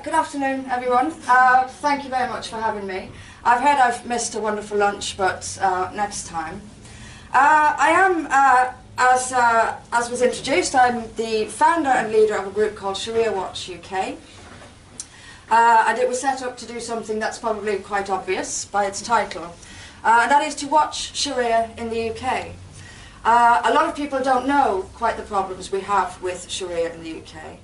Good afternoon, everyone. Thank you very much for having me. I've heard I've missed a wonderful lunch, but next time. I am, as was introduced, I'm the founder and leader of a group called Sharia Courts UK. And it was set up to do something that's probably quite obvious by its title, and that is to watch Sharia in the UK. A lot of people don't know quite the problems we have with Sharia in the UK.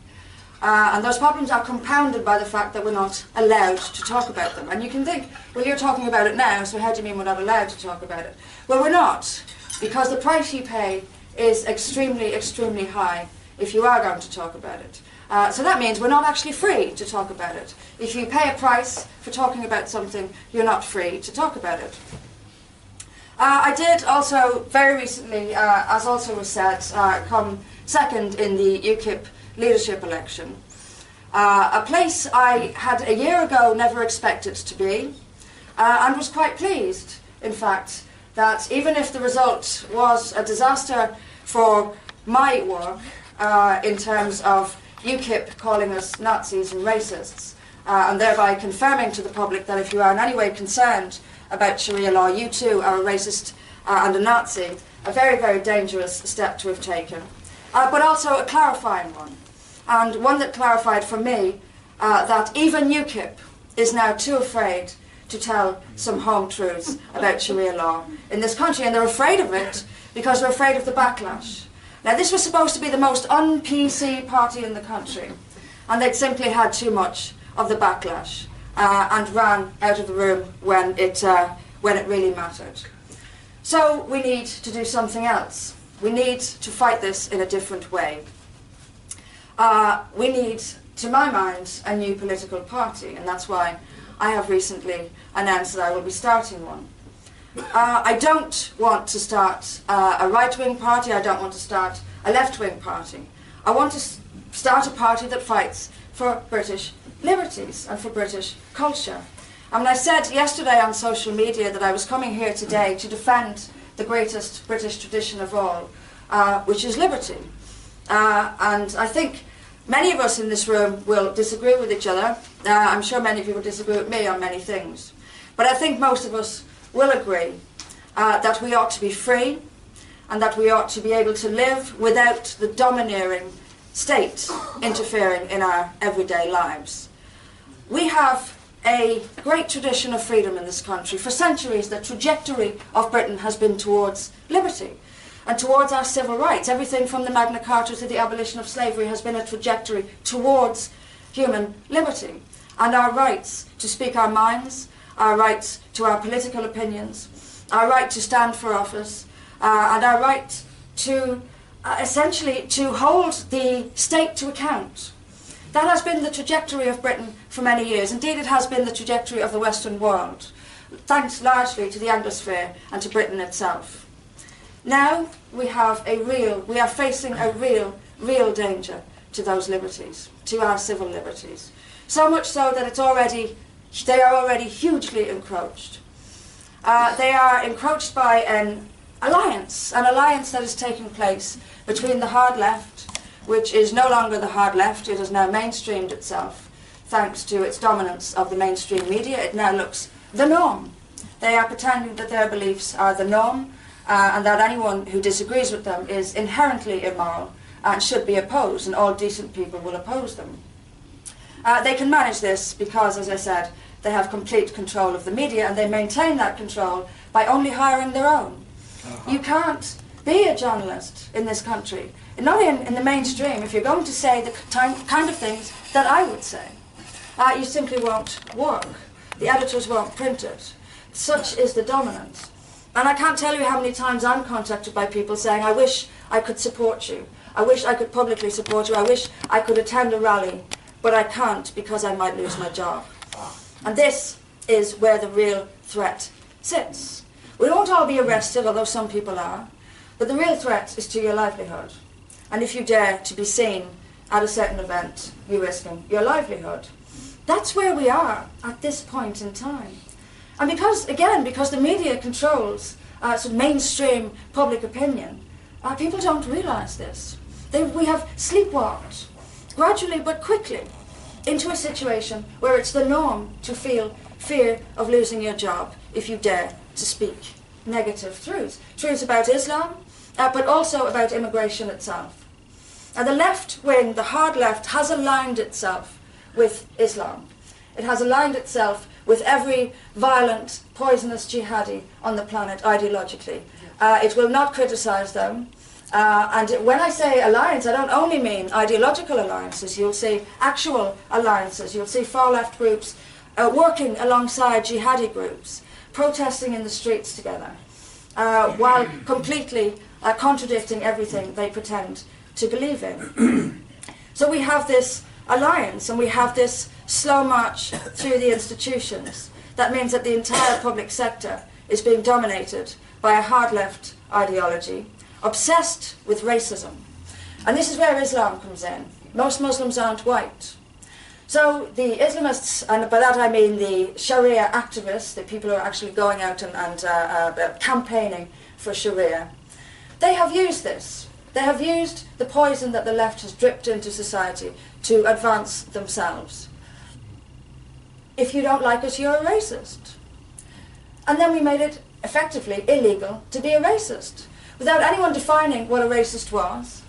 And those problems are compounded by the fact that we're not allowed to talk about them. And you can think, well, you're talking about it now, so how do you mean we're not allowed to talk about it? Well, we're not, because the price you pay is extremely, extremely high if you are going to talk about it. So that means we're not actually free to talk about it. If you pay a price for talking about something, you're not free to talk about it. I did also, very recently, as also was said, come second in the UKIP leadership election. A place I had a year ago never expected to be, and was quite pleased, in fact, that even if the result was a disaster for my work, in terms of UKIP calling us Nazis and racists, and thereby confirming to the public that if you are in any way concerned about Sharia law, you too are a racist and a Nazi, a very, very dangerous step to have taken, but also a clarifying one. And one that clarified for me that even UKIP is now too afraid to tell some home truths about Sharia law in this country, and they're afraid of it because they're afraid of the backlash. Now, this was supposed to be the most un-PC party in the country, and they'd simply had too much of the backlash and ran out of the room when it really mattered. So we need to do something else. We need to fight this in a different way. We need, to my mind, a new political party, and that's why I have recently announced that I will be starting one. I don't want to start a right-wing party, I don't want to start a left-wing party. I want to start a party that fights for British liberties and for British culture. I mean, I said yesterday on social media that I was coming here today to defend the greatest British tradition of all, which is liberty. And I think many of us in this room will disagree with each other. I'm sure many of you will disagree with me on many things. But I think most of us will agree that we ought to be free and that we ought to be able to live without the domineering state interfering in our everyday lives. We have a great tradition of freedom in this country. For centuries, the trajectory of Britain has been towards liberty and towards our civil rights. Everything from the Magna Carta to the abolition of slavery has been a trajectory towards human liberty and our rights to speak our minds, our rights to our political opinions, our right to stand for office, and our right to essentially to hold the state to account. That has been the trajectory of Britain for many years. Indeed, it has been the trajectory of the Western world, thanks largely to the Anglosphere and to Britain itself. Now we are facing a real danger to those liberties, to our civil liberties. So much so that they are already hugely encroached. They are encroached by an alliance that is taking place between the hard left, which is no longer the hard left. It has now mainstreamed itself, thanks to its dominance of the mainstream media. It now looks the norm. They are pretending that their beliefs are the norm, and that anyone who disagrees with them is inherently immoral and should be opposed, and all decent people will oppose them. They can manage this because, as I said, they have complete control of the media, and they maintain that control by only hiring their own. You can't be a journalist in this country, not in the mainstream, if you're going to say the kind of things that I would say. You simply won't work. The editors won't print it. Such is the dominance. And I can't tell you how many times I'm contacted by people saying, I wish I could support you. I wish I could publicly support you. I wish I could attend a rally, but I can't because I might lose my job. And this is where the real threat sits. We won't all be arrested, although some people are, but the real threat is to your livelihood. And if you dare to be seen at a certain event, you're risking your livelihood. That's where we are at this point in time. And because the media controls sort of mainstream public opinion, people don't realise this. We have sleepwalked, gradually but quickly, into a situation where it's the norm to feel fear of losing your job if you dare to speak negative truths about Islam, but also about immigration itself. Now, the left wing, the hard left, has aligned itself with Islam. It has aligned itself with every violent, poisonous jihadi on the planet ideologically. It will not criticise them. And when I say alliance, I don't only mean ideological alliances. You'll see actual alliances. You'll see far-left groups working alongside jihadi groups, protesting in the streets together, while completely contradicting everything they pretend to believe in. So we have this alliance, and we have this slow march through the institutions. That means that the entire public sector is being dominated by a hard-left ideology, obsessed with racism. And this is where Islam comes in. Most Muslims aren't white. So the Islamists, and by that I mean the Sharia activists, the people who are actually going out and campaigning for Sharia, they have used this. They have used the poison that the left has dripped into society to advance themselves. If you don't like us, you're a racist. And then we made it effectively illegal to be a racist, without anyone defining what a racist was.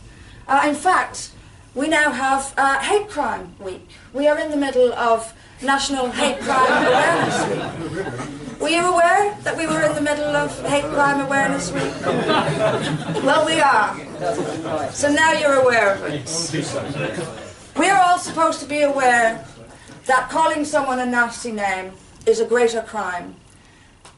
In fact, we now have Hate Crime Week. We are in the middle of National Hate Crime Awareness Week. Were you aware that we were in the middle of Hate Crime Awareness Week? Well, we are. So now you're aware of it. We are all supposed to be aware that calling someone a nasty name is a greater crime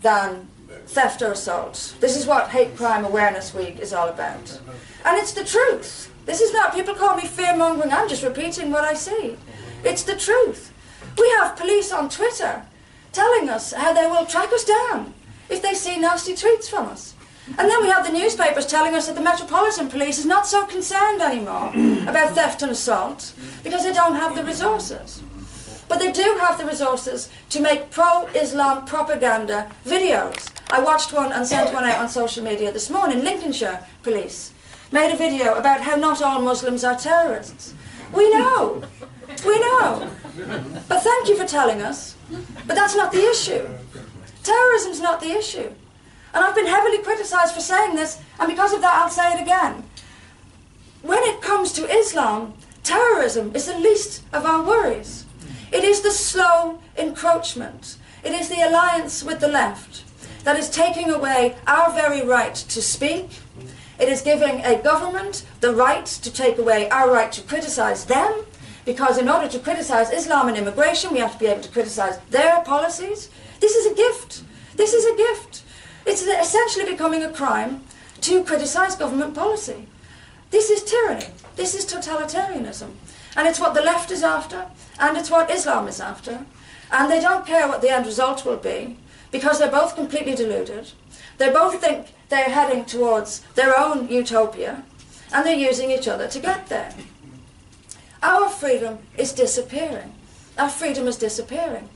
than theft or assault. This is what Hate Crime Awareness Week is all about. And it's the truth. This is not, people call me fear-mongering, I'm just repeating what I see. It's the truth. We have police on Twitter telling us how they will track us down if they see nasty tweets from us. And then we have the newspapers telling us that the Metropolitan Police is not so concerned anymore about theft and assault because they don't have the resources. But they do have the resources to make pro-Islam propaganda videos. I watched one and sent one out on social media this morning. Lincolnshire Police made a video about how not all Muslims are terrorists. We know. We know. But thank you for telling us. But that's not the issue. Terrorism's not the issue. And I've been heavily criticised for saying this, and because of that I'll say it again. When it comes to Islam, terrorism is the least of our worries. It is the slow encroachment. It is the alliance with the left that is taking away our very right to speak. It is giving a government the right to take away our right to criticise them, because in order to criticise Islam and immigration, we have to be able to criticise their policies. This is a gift. This is a gift. It's essentially becoming a crime to criticise government policy. This is tyranny. This is totalitarianism. And it's what the left is after, and it's what Islam is after. And they don't care what the end result will be, because they're both completely deluded. They both think they're heading towards their own utopia, and they're using each other to get there. Our freedom is disappearing. Our freedom is disappearing.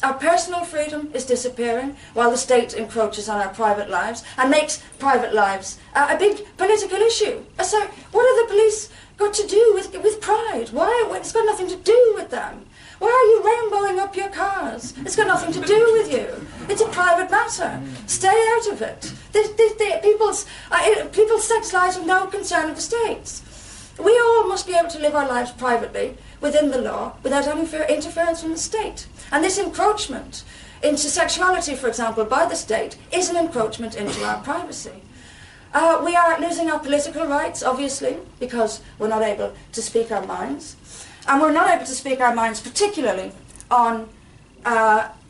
Our personal freedom is disappearing while the state encroaches on our private lives and makes private lives a big political issue. So what have the police got to do with pride? Why? It's got nothing to do with them. Why are you rainbowing up your cars? It's got nothing to do with you. It's a private matter. Stay out of it. People's sex lives are no concern of the state's. We all must be able to live our lives privately within the law without any interference from the state. And this encroachment into sexuality, for example, by the state is an encroachment into our privacy. We are losing our political rights, obviously, because we're not able to speak our minds. And we're not able to speak our minds particularly on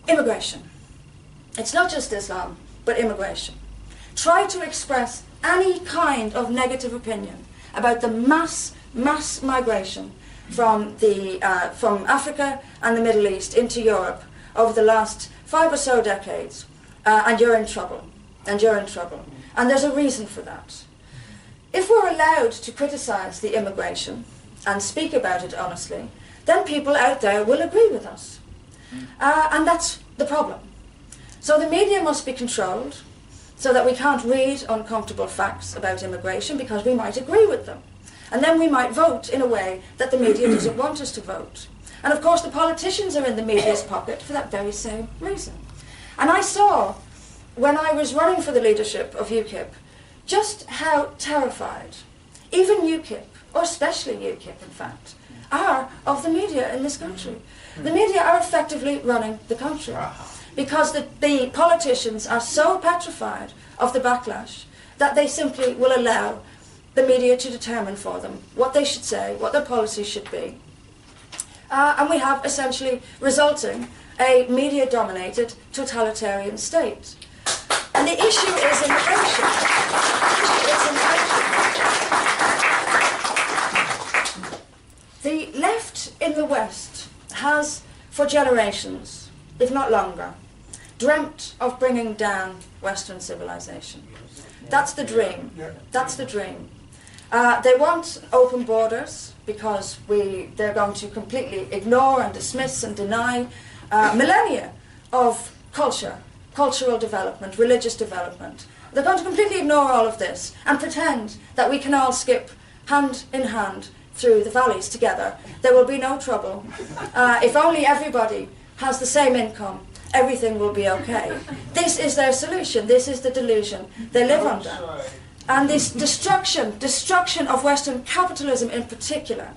immigration. It's not just Islam, but immigration. Try to express any kind of negative opinion about the mass migration from Africa and the Middle East into Europe over the last 5 or so decades, and you're in trouble. And you're in trouble. And there's a reason for that. If we're allowed to criticise the immigration and speak about it honestly, then people out there will agree with us. And that's the problem. So the media must be controlled so that we can't read uncomfortable facts about immigration because we might agree with them. And then we might vote in a way that the media doesn't want us to vote. And of course the politicians are in the media's pocket for that very same reason. And I saw, when I was running for the leadership of UKIP, just how terrified even UKIP, or especially UKIP in fact, are of the media in this country. The media are effectively running the country because the politicians are so petrified of the backlash that they simply will allow the media to determine for them what they should say, what their policies should be. And we have essentially resulting a media-dominated totalitarian state. And the issue is immigration. The left in the West has, for generations, if not longer, dreamt of bringing down Western civilization. That's the dream. That's the dream. They want open borders because they're going to completely ignore and dismiss and deny millennia of cultural development, religious development. They're going to completely ignore all of this and pretend that we can all skip hand in hand through the valleys together. There will be no trouble. If only everybody has the same income, everything will be okay. This is their solution. This is the delusion they live under. And this destruction of Western capitalism in particular,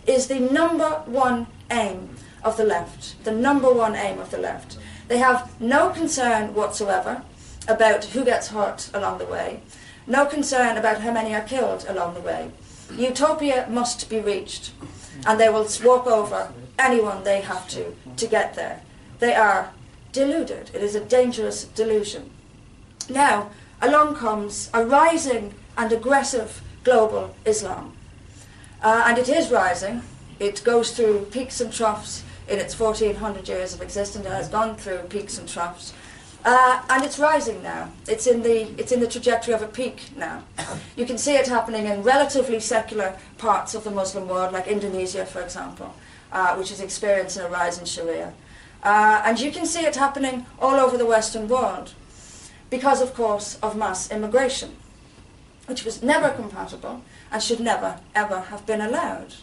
is the number one aim of the left. The number one aim of the left. They have no concern whatsoever about who gets hurt along the way. No concern about how many are killed along the way. Utopia must be reached, and they will walk over anyone they have to get there. They are deluded. It is a dangerous delusion. Now, along comes a rising and aggressive global Islam. And it is rising. It goes through peaks and troughs in its 1400 years of existence. It has gone through peaks and troughs. And it's rising now. It's in the trajectory of a peak now. You can see it happening in relatively secular parts of the Muslim world, like Indonesia, for example, which is experiencing a rise in Sharia. And you can see it happening all over the Western world because, of course, of mass immigration, which was never compatible and should never, ever have been allowed.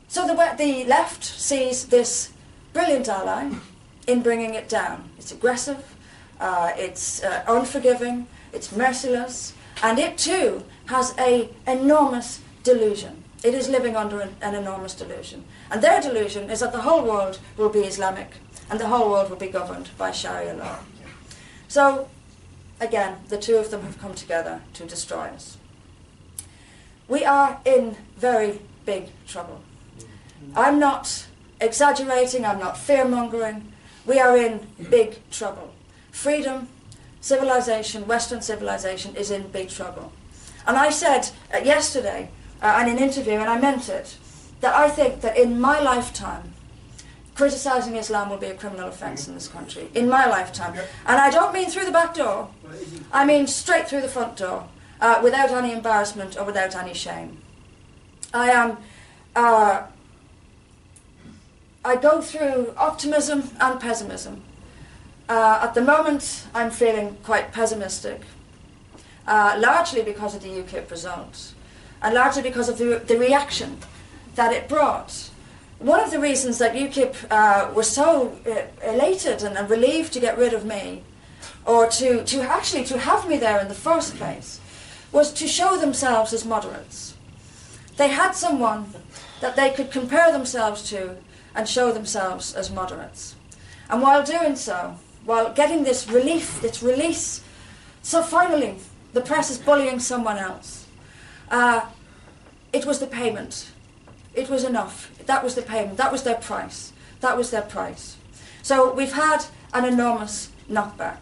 So the left sees this brilliant ally in bringing it down. It's aggressive, it's unforgiving, it's merciless, and it too has an enormous delusion. It is living under an enormous delusion. And their delusion is that the whole world will be Islamic and the whole world will be governed by Sharia law. So, again, the two of them have come together to destroy us. We are in very big trouble. I'm not exaggerating, I'm not fear-mongering. We are in big trouble. Freedom, civilization, Western civilization is in big trouble. And I said yesterday in an interview, and I meant it, that I think that in my lifetime, criticising Islam will be a criminal offence in this country. In my lifetime. And I don't mean through the back door. I mean straight through the front door, without any embarrassment or without any shame. I go through optimism and pessimism. At the moment, I'm feeling quite pessimistic, largely because of the UKIP results, and largely because of the reaction that it brought. One of the reasons that UKIP was so elated and relieved to get rid of me, or to have me there in the first place, was to show themselves as moderates. They had someone that they could compare themselves to and show themselves as moderates. And while doing so, while getting this relief, this release, so finally the press is bullying someone else. It was the payment. It was enough. That was the payment. That was their price. That was their price. So we've had an enormous knockback.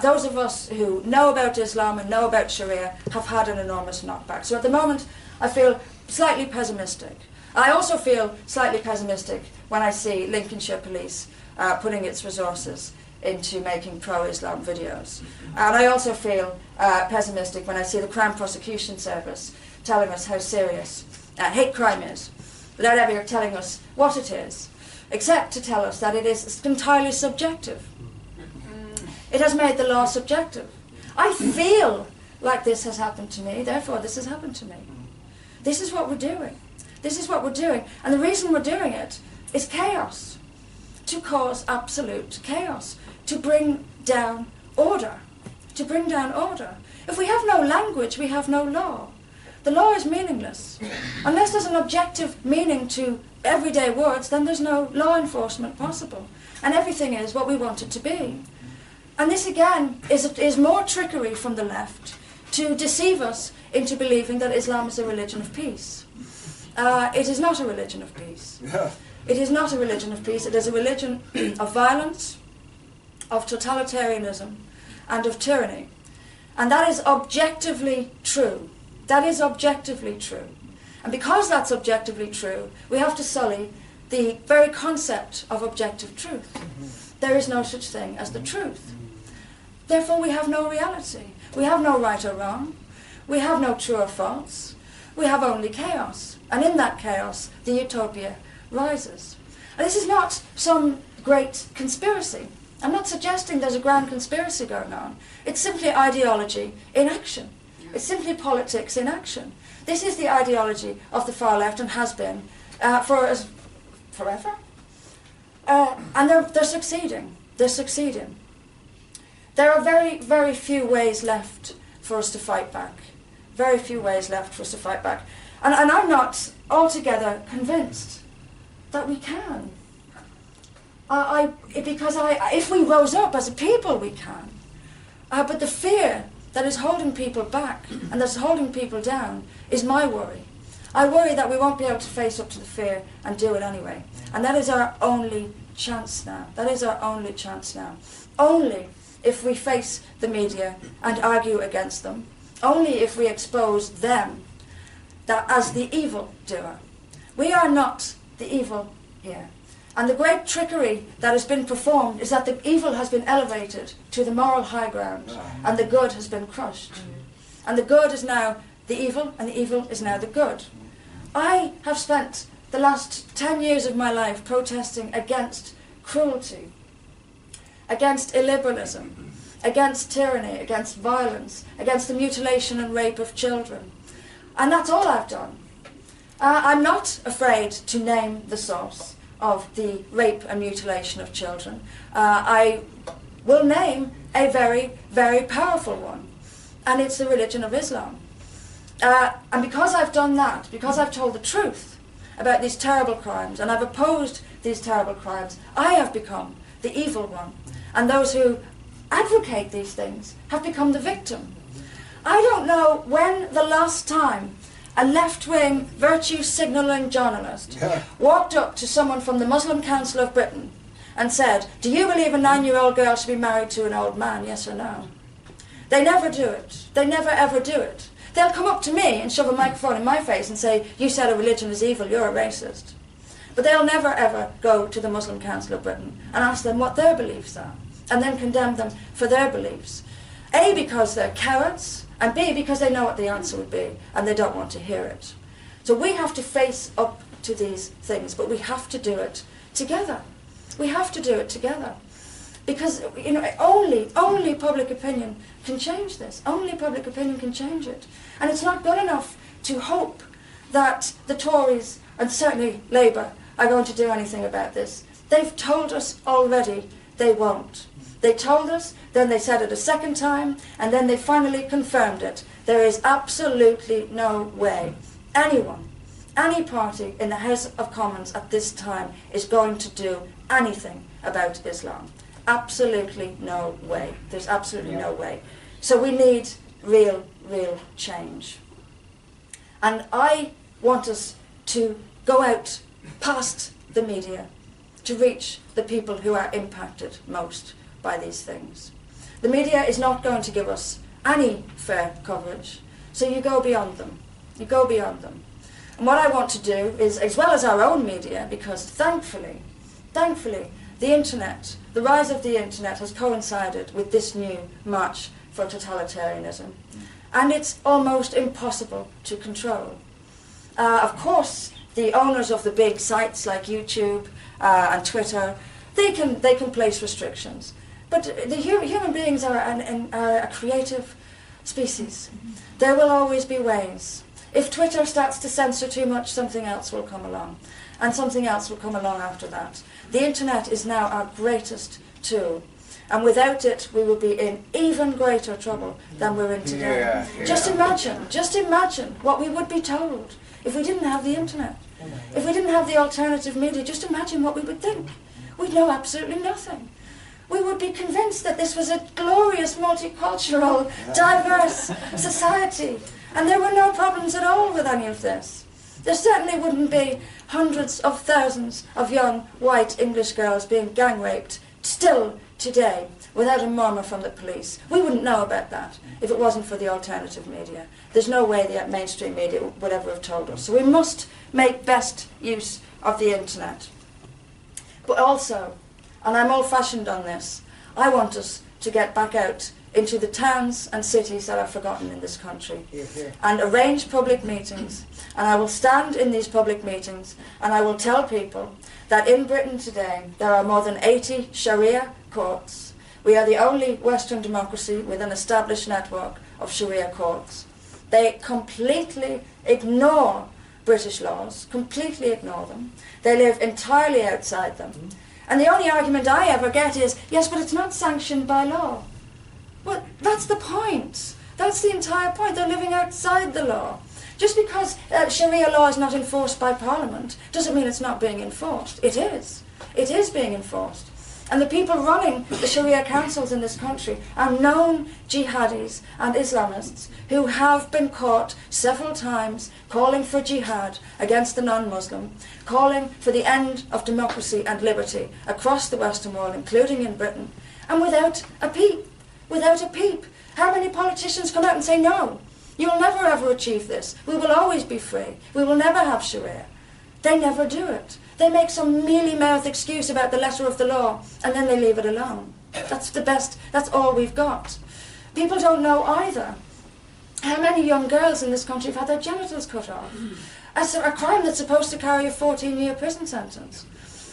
Those of us who know about Islam and know about Sharia have had an enormous knockback. So at the moment, I feel slightly pessimistic. I also feel slightly pessimistic when I see Lincolnshire Police putting its resources into making pro-Islam videos. And I also feel pessimistic when I see the Crown Prosecution Service telling us how serious hate crime is, without ever telling us what it is, except to tell us that it is entirely subjective. It has made the law subjective. I feel like this has happened to me, therefore this has happened to me. This is what we're doing. This is what we're doing. And the reason we're doing it is chaos, to cause absolute chaos, to bring down order, to bring down order. If we have no language, we have no law. The law is meaningless. Unless there's an objective meaning to everyday words, then there's no law enforcement possible. And everything is what we want it to be. And this again is more trickery from the left to deceive us into believing that Islam is a religion of peace. It is not a religion of peace. Yeah. It is not a religion of peace. It is a religion of violence, of totalitarianism, and of tyranny. And that is objectively true. That is objectively true. And because that's objectively true, we have to sully the very concept of objective truth. There is no such thing as the truth. Therefore, we have no reality. We have no right or wrong. We have no true or false. We have only chaos. And in that chaos, the utopia rises. And this is not some great conspiracy. I'm not suggesting there's a grand conspiracy going on. It's simply ideology in action. It's simply politics in action. This is the ideology of the far left and has been forever. And they're succeeding. They're succeeding. There are very, very few ways left for us to fight back. Very few ways left for us to fight back. And I'm not altogether convinced that we can. If we rose up as a people, we can. But the fear that is holding people back and that's holding people down is my worry. I worry that we won't be able to face up to the fear and do it anyway. And that is our only chance now. That is our only chance now. Only if we face the media and argue against them. Only if we expose them as the evil doer. We are not the evil here. And the great trickery that has been performed is that the evil has been elevated to the moral high ground and the good has been crushed. And the good is now the evil and the evil is now the good. I have spent the last 10 years of my life protesting against cruelty, against illiberalism, against tyranny, against violence, against the mutilation and rape of children. And that's all I've done. I'm not afraid to name the source of the rape and mutilation of children. I will name a very, very powerful one, and it's the religion of Islam. And because I've done that, because I've told the truth about these terrible crimes, and I've opposed these terrible crimes, I have become the evil one. And those who advocate these things have become the victim. I don't know when the last time a left-wing, virtue-signalling journalist walked up to someone from the Muslim Council of Britain and said, "Do you believe a 9-year-old girl should be married to an old man, yes or no?" They never do it. They never ever do it. They'll come up to me and shove a microphone in my face and say, "You said a religion is evil, you're a racist." But they'll never ever go to the Muslim Council of Britain and ask them what their beliefs are, and then condemn them for their beliefs. A, because they're cowards, and B, because they know what the answer would be, and they don't want to hear it. So we have to face up to these things, but we have to do it together. We have to do it together. Because, you know, only public opinion can change this. Only public opinion can change it. And it's not good enough to hope that the Tories, and certainly Labour, are going to do anything about this. They've told us already they won't. They told us, then they said it a second time, and then they finally confirmed it. There is absolutely no way anyone, any party in the House of Commons at this time is going to do anything about Islam. Absolutely no way. There's absolutely no way. So we need real change. And I want us to go out past the media to reach the people who are impacted most by these things. The media is not going to give us any fair coverage, so you go beyond them. You go beyond them. And what I want to do is, as well as our own media, because thankfully, the internet, the rise of the internet has coincided with this new march for totalitarianism. And it's almost impossible to control. Of course, the owners of the big sites like YouTube and Twitter, they can place restrictions. But the human beings are a creative species. There will always be ways. If Twitter starts to censor too much, something else will come along. And something else will come along after that. The internet is now our greatest tool. And without it, we will be in even greater trouble than we're in today. Just imagine what we would be told if we didn't have the internet. If we didn't have the alternative media, just imagine what we would think. We'd know absolutely nothing. We would be convinced that this was a glorious, multicultural, diverse society. And there were no problems at all with any of this. There certainly wouldn't be hundreds of thousands of young white English girls being gang raped still today without a murmur from the police. We wouldn't know about that if it wasn't for the alternative media. There's no way the mainstream media would ever have told us. So we must make best use of the internet. But also, and I'm old-fashioned on this, I want us to get back out into the towns and cities that are forgotten in this country and arrange public meetings. And I will stand in these public meetings and I will tell people that in Britain today there are more than 80 Sharia courts. We are the only Western democracy with an established network of Sharia courts. They completely ignore British laws, completely ignore them. They live entirely outside them. And the only argument I ever get is, yes, but it's not sanctioned by law. Well, that's the point. That's the entire point. They're living outside the law. Just because Sharia law is not enforced by Parliament doesn't mean it's not being enforced. It is. It is being enforced. And the people running the Sharia councils in this country are known jihadis and Islamists who have been caught several times calling for jihad against the non-Muslim, calling for the end of democracy and liberty across the Western world, including in Britain, and without a peep. Without a peep. How many politicians come out and say, no, you'll never ever achieve this. We will always be free. We will never have Sharia. They never do it. They make some mealy-mouthed excuse about the letter of the law, and then they leave it alone. That's the best, that's all we've got. People don't know either how many young girls in this country have had their genitals cut off. As a crime that's supposed to carry a 14-year prison sentence.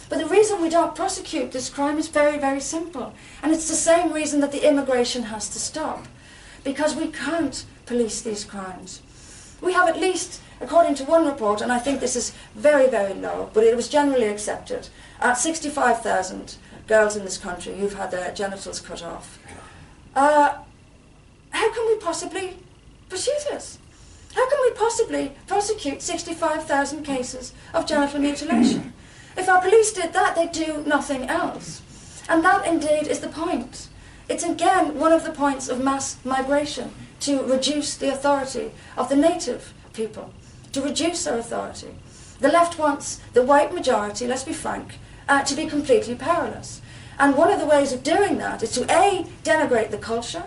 But the reason we don't prosecute this crime is very, very simple. And it's the same reason that the immigration has to stop. Because we can't police these crimes. We have at least, according to one report, and I think this is very, very low, but it was generally accepted, 65,000 girls in this country who've had their genitals cut off. How can we possibly pursue this? How can we possibly prosecute 65,000 cases of genital mutilation? If our police did that, they'd do nothing else. And that indeed is the point. It's again one of the points of mass migration, to reduce the authority of the native people, to reduce their authority. The left wants the white majority, let's be frank, to be completely powerless. And one of the ways of doing that is to A, denigrate the culture,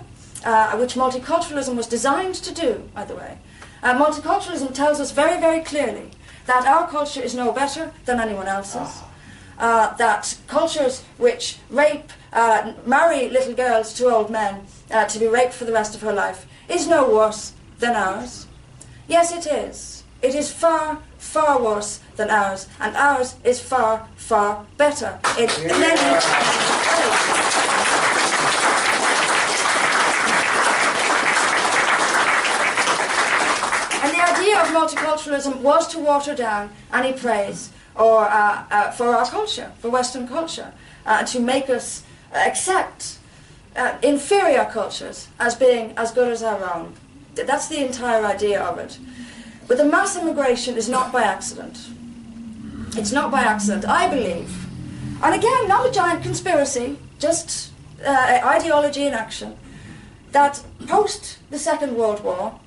which multiculturalism was designed to do, by the way. Multiculturalism tells us very, very clearly that our culture is no better than anyone else's, that cultures which rape, marry little girls to old men to be raped for the rest of her life is no worse than ours. Yes, it is. It is far, far worse than ours, and ours is far, far better in many ways. And the idea of multiculturalism was to water down any praise or for our culture, for Western culture, to make us accept inferior cultures as being as good as our own. That's the entire idea of it. But the mass immigration is not by accident. It's not by accident, I believe. And again, not a giant conspiracy, just ideology in action, that post the Second World War,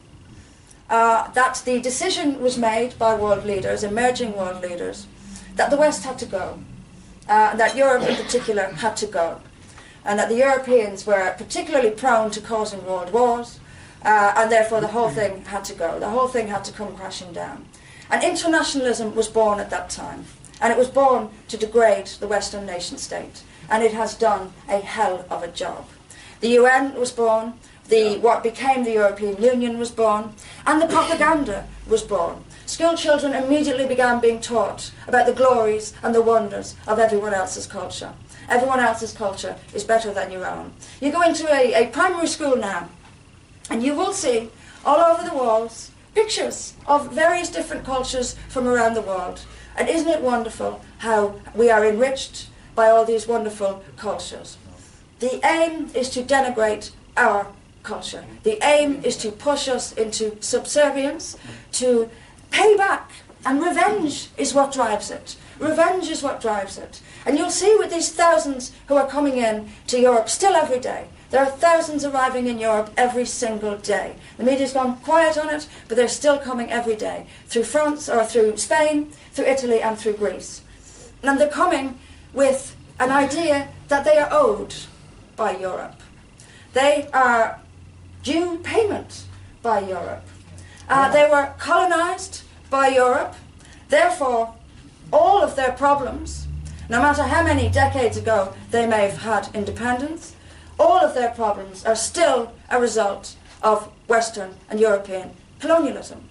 that the decision was made by world leaders, emerging world leaders, that the West had to go, that Europe in particular had to go, and that the Europeans were particularly prone to causing world wars, and therefore the whole thing had to go. The whole thing had to come crashing down. And internationalism was born at that time, and it was born to degrade the Western nation state, and it has done a hell of a job. The UN was born, what became the European Union was born, and the propaganda was born. School children immediately began being taught about the glories and the wonders of everyone else's culture. Everyone else's culture is better than your own. You go into a primary school now, and you will see all over the walls pictures of various different cultures from around the world. And isn't it wonderful how we are enriched by all these wonderful cultures? The aim is to denigrate our culture. The aim is to push us into subservience, to pay back, and revenge is what drives it. Revenge is what drives it. And you'll see with these thousands who are coming in to Europe still every day. There are thousands arriving in Europe every single day. The media's gone quiet on it, but they're still coming every day. Through France, or through Spain, through Italy and through Greece. And they're coming with an idea that they are owed by Europe. They are due payment by Europe. They were colonized by Europe. Therefore, all of their problems, no matter how many decades ago they may have had independence, all of their problems are still a result of Western and European colonialism.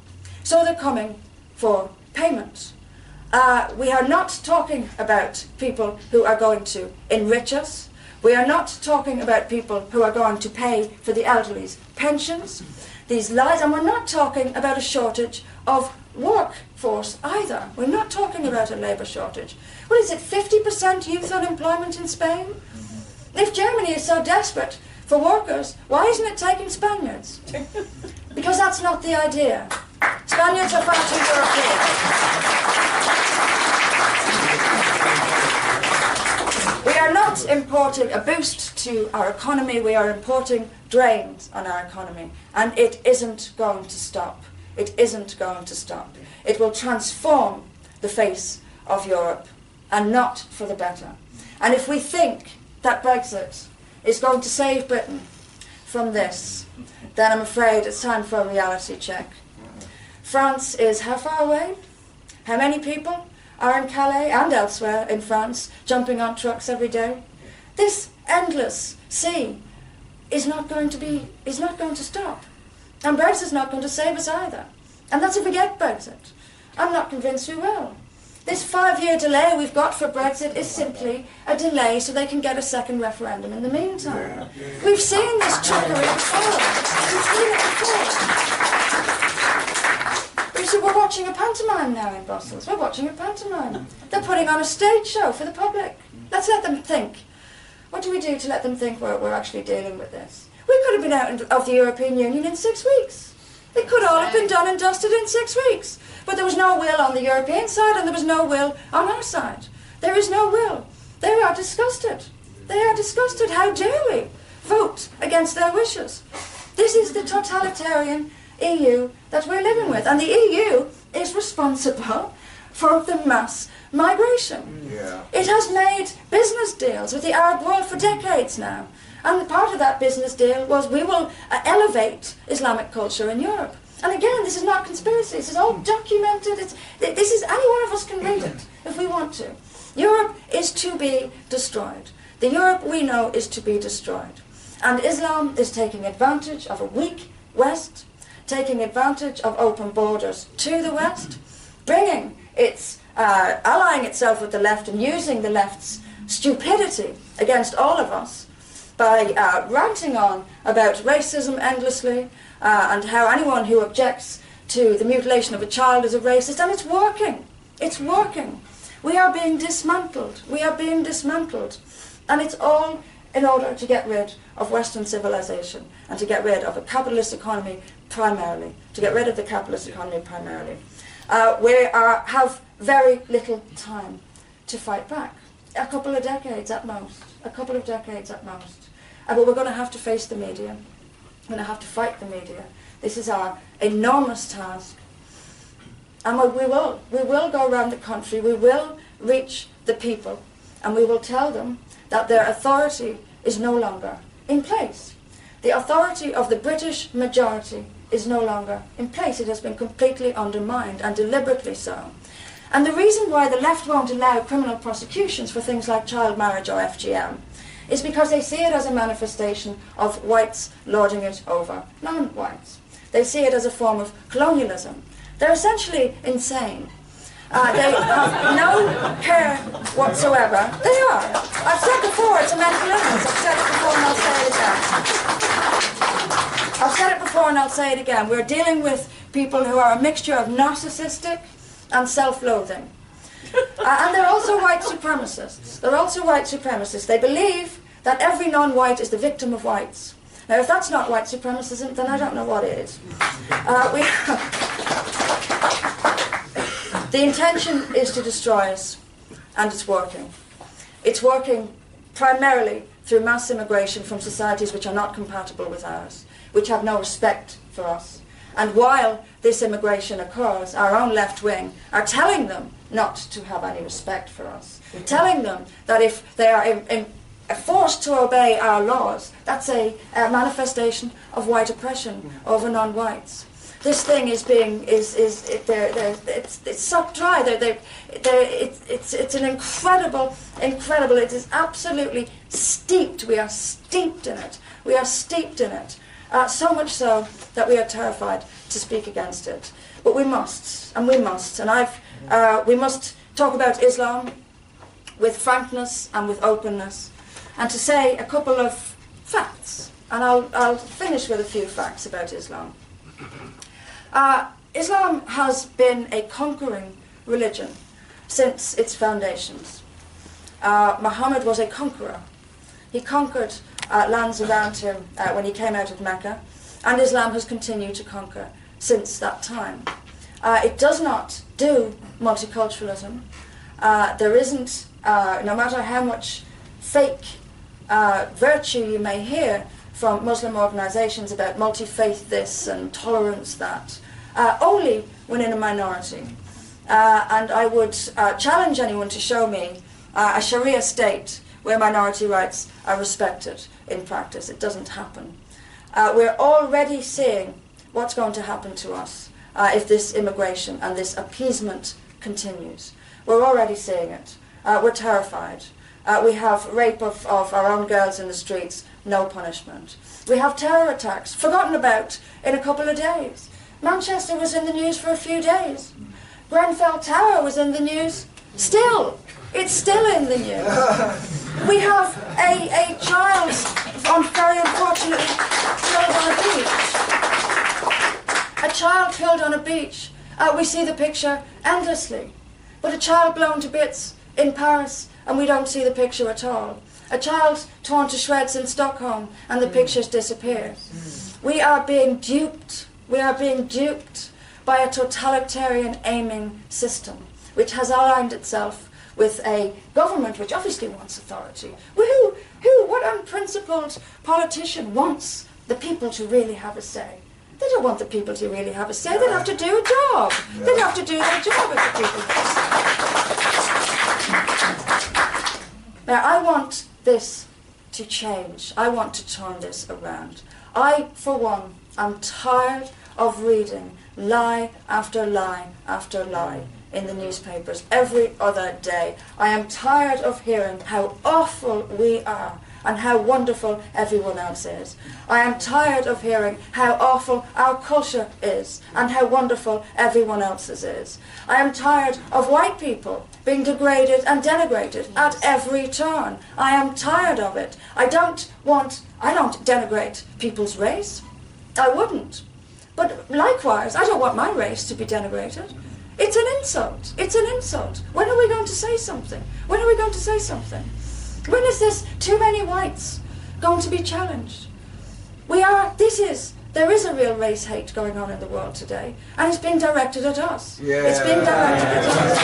So they're coming for payment. We are not talking about people who are going to enrich us. We are not talking about people who are going to pay for the elderly's pensions, these lies, and we're not talking about a shortage of workforce either. We're not talking about a labour shortage. What is it, 50% youth unemployment in Spain? If Germany is so desperate for workers, why isn't it taking Spaniards? Because that's not the idea. Spaniards are far too European. We are not importing a boost to our economy, we are importing drains on our economy. And it isn't going to stop. It isn't going to stop. It will transform the face of Europe, and not for the better. And if we think that Brexit is going to save Britain from this, then I'm afraid it's time for a reality check. France is how far away? How many people are in Calais and elsewhere in France jumping on trucks every day? This endless sea is not going to stop. And Brexit's not going to save us either. And that's if we get Brexit. I'm not convinced we will. This 5-year delay we've got for Brexit is simply a delay so they can get a second referendum in the meantime. We've seen this trickery before. We've seen it before. We're watching a pantomime now in Brussels. We're watching a pantomime. They're putting on a stage show for the public. Let's let them think. What do we do to let them think we're actually dealing with this? We could have been out of the European Union in 6 weeks. It could all have been done and dusted in 6 weeks. But there was no will on the European side, and there was no will on our side. There is no will. They are disgusted. They are disgusted. How dare we vote against their wishes? This is the totalitarian EU that we're living with. And the EU is responsible for the mass migration. Yeah. It has made business deals with the Arab world for decades now. And part of that business deal was we will elevate Islamic culture in Europe. And again, this is not conspiracy. This is all documented. This is, any one of us can read it if we want to. Europe is to be destroyed. The Europe we know is to be destroyed. And Islam is taking advantage of a weak West, taking advantage of open borders to the West, bringing its, allying itself with the left and using the left's stupidity against all of us by ranting on about racism endlessly, and how anyone who objects to the mutilation of a child is a racist, and it's working. It's working. We are being dismantled. We are being dismantled. And it's all in order to get rid of Western civilization and to get rid of a capitalist economy primarily. To get rid of the capitalist economy primarily. We have very little time to fight back. A couple of decades at most. A couple of decades at most. But we're going to have to face the media. We're going to have to fight the media. This is our enormous task. And we will go around the country, we will reach the people, and we will tell them that their authority is no longer in place. The authority of the British majority is no longer in place. It has been completely undermined, and deliberately so. And the reason why the left won't allow criminal prosecutions for things like child marriage or FGM is because they see it as a manifestation of whites lording it over non-whites. They see it as a form of colonialism. They're essentially insane. They have no care whatsoever. They are. I've said before, it's a mental illness. I've said it before and I'll say it again. I've said it before and I'll say it again. We're dealing with people who are a mixture of narcissistic and self-loathing. And they're also white supremacists. They're also white supremacists. They believe that every non-white is the victim of whites. Now, if that's not white supremacism, then I don't know what is. The intention is to destroy us, and it's working. It's working primarily through mass immigration from societies which are not compatible with ours, which have no respect for us. And while this immigration occurs, our own left wing are telling them not to have any respect for us, telling them that if they are forced to obey our laws, that's a manifestation of white oppression over non-whites. This thing is being it's sucked dry. It's an incredible. It is absolutely steeped. We are steeped in it. We are steeped in it. So much so that we are terrified to speak against it. But we must, and we must. And we must talk about Islam with frankness and with openness, and to say a couple of facts. And I'll finish with a few facts about Islam. Islam has been a conquering religion since its foundations. Muhammad was a conqueror. He conquered lands around him when he came out of Mecca, and Islam has continued to conquer since that time. It does not do multiculturalism. There isn't, no matter how much fake virtue you may hear from Muslim organizations about multi-faith this and tolerance that, only when in a minority. And I would challenge anyone to show me a Sharia state where minority rights are respected in practice. It doesn't happen. We're already seeing what's going to happen to us if this immigration and this appeasement continues. We're already seeing it. We're terrified. We have rape of our own girls in the streets, no punishment. We have terror attacks, forgotten about in a couple of days. Manchester was in the news for a few days. Grenfell Tower was in the news still. It's still in the news. We have a child, very unfortunately, killed on a beach. A child killed on a beach. We see the picture endlessly. But a child blown to bits in Paris, and we don't see the picture at all. A child torn to shreds in Stockholm, and the pictures disappear. We are being duped. We are being duped by a totalitarian aiming system, which has aligned itself with a government which obviously wants authority. What unprincipled politician wants the people to really have a say? They don't want the people to really have a say. They'd have to do a job. They'd have to do their job if the people had a say. Now, I want this to change. I want to turn this around. I, for one, am tired of reading lie after lie after lie in the newspapers every other day. I am tired of hearing how awful we are and how wonderful everyone else is. I am tired of hearing how awful our culture is and how wonderful everyone else's is. I am tired of white people being degraded and denigrated at every turn. I am tired of it. I don't denigrate people's race. I wouldn't. But likewise, I don't want my race to be denigrated. It's an insult. It's an insult. When are we going to say something? When are we going to say something? When is this too many whites going to be challenged? There is a real race hate going on in the world today, and it's being directed at us. Yeah. It's being directed at us.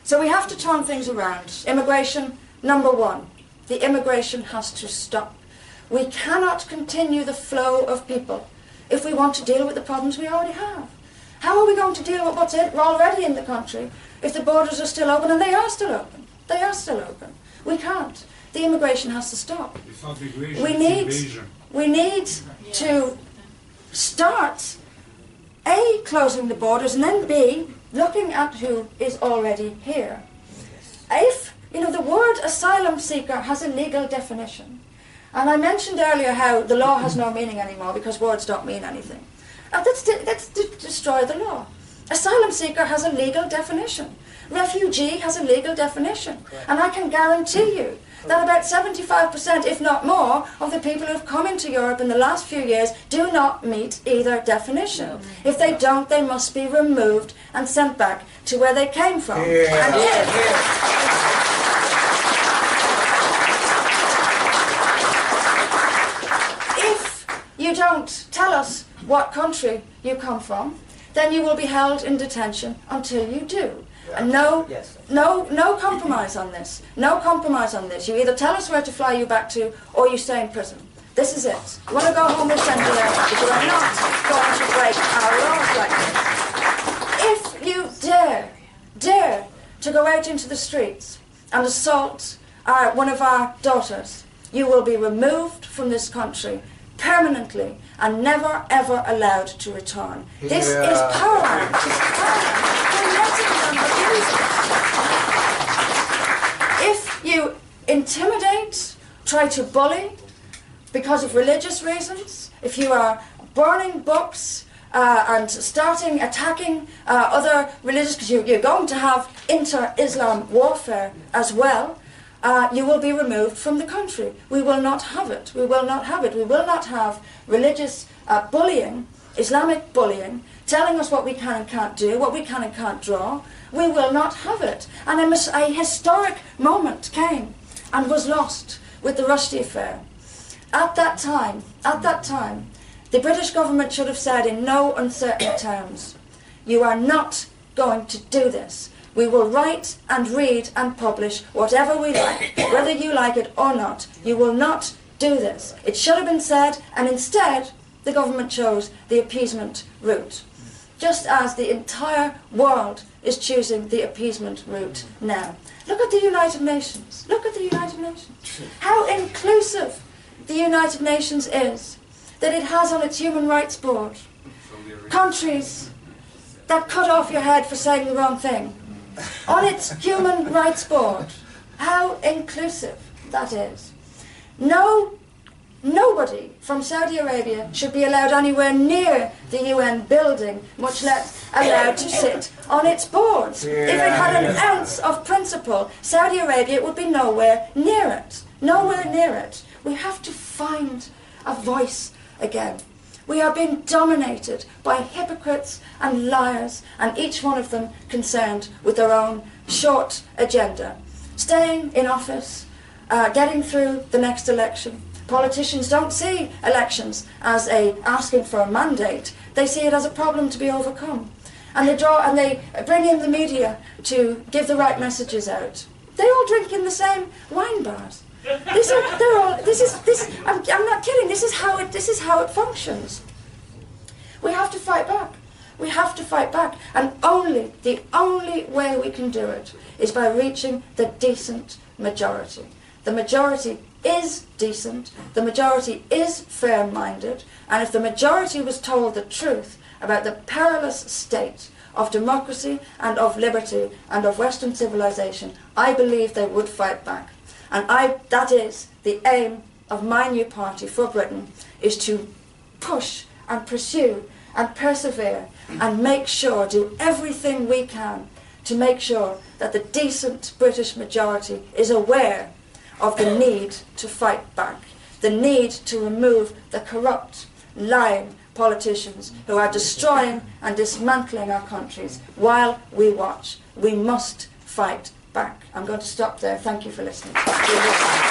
So we have to turn things around. Immigration, number one. The immigration has to stop. We cannot continue the flow of people if we want to deal with the problems we already have. How are we going to deal with what's already in the country if the borders are still open? And they are still open. They are still open. We can't. The immigration has to stop. It's not migration, it's invasion. We need to start, A, closing the borders, and then B, looking at who is already here. If, the word asylum seeker has a legal definition. And I mentioned earlier how the law has no meaning anymore because words don't mean anything. Let's destroy the law. Asylum seeker has a legal definition. Refugee has a legal definition. And I can guarantee you that about 75%, if not more, of the people who have come into Europe in the last few years do not meet either definition. If they don't, they must be removed and sent back to where they came from. And if you don't tell us what country you come from, then you will be held in detention until you do. And no compromise on this. No compromise on this. You either tell us where to fly you back to, or you stay in prison. This is it. You want to go home, we'll send you there, but you are not going to break our laws like this. If you dare to go out into the streets and assault one of our daughters, you will be removed from this country permanently and never ever allowed to return. This is paramount. We're letting them abuse it. If you intimidate, try to bully because of religious reasons, if you are burning books and attacking other religions, because you're going to have inter-Islam warfare as well, you will be removed from the country. We will not have it. We will not have it. We will not have religious bullying, Islamic bullying, telling us what we can and can't do, what we can and can't draw. We will not have it. And a historic moment came and was lost with the Rushdie affair. At that time, the British government should have said in no uncertain terms, you are not going to do this. We will write and read and publish whatever we like, whether you like it or not. You will not do this. It should have been said, and instead the government chose the appeasement route. Just as the entire world is choosing the appeasement route now. Look at the United Nations. Look at the United Nations. How inclusive the United Nations is, that it has on its Human Rights Board countries that cut off your head for saying the wrong thing. On its Human Rights Board. How inclusive that is. Nobody from Saudi Arabia should be allowed anywhere near the UN building, much less allowed to sit on its boards. If it had an ounce of principle, Saudi Arabia would be nowhere near it. Nowhere near it. We have to find a voice again. We are being dominated by hypocrites and liars, and each one of them concerned with their own short agenda. Staying in office, getting through the next election. Politicians don't see elections as asking for a mandate. They see it as a problem to be overcome. And they bring in the media to give the right messages out. They all drink in the same wine bars. I'm not kidding. This is how it functions. We have to fight back. We have to fight back. And the only way we can do it is by reaching the decent majority. The majority is decent. The majority is fair-minded. And if the majority was told the truth about the perilous state of democracy and of liberty and of Western civilization, I believe they would fight back. And that is the aim of my new party for Britain, is to push and pursue and persevere and make sure, do everything we can to make sure that the decent British majority is aware of the need to fight back, the need to remove the corrupt, lying politicians who are destroying and dismantling our countries while we watch. We must fight back. I'm going to stop there. Thank you for listening.